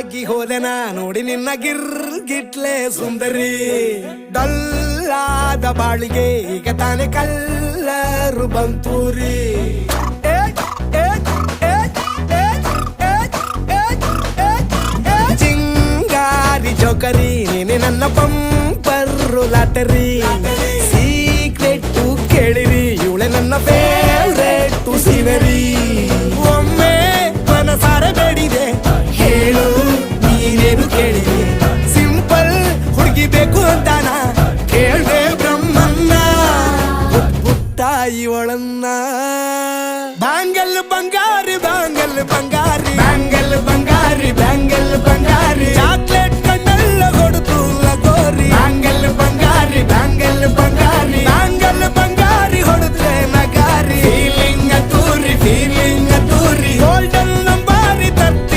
ಆಗಿ ಹೋದೆನಾ ನೋಡಿ ನಿನ್ನ ಗಿಟ್ಲೆ ಸುಂದರಿ ಡಲ್ಲಾದ ಬಾಳಿಗೆ ಈಗ ತಾನೆ ಕಲ್ಲರು ಬಂತೂರಿ ಚಿಂಗಾರಿ ಜೋಕರಿ ನೀನೆ ನನ್ನ ಪಂಪರ್ರು ಲಾಟರಿ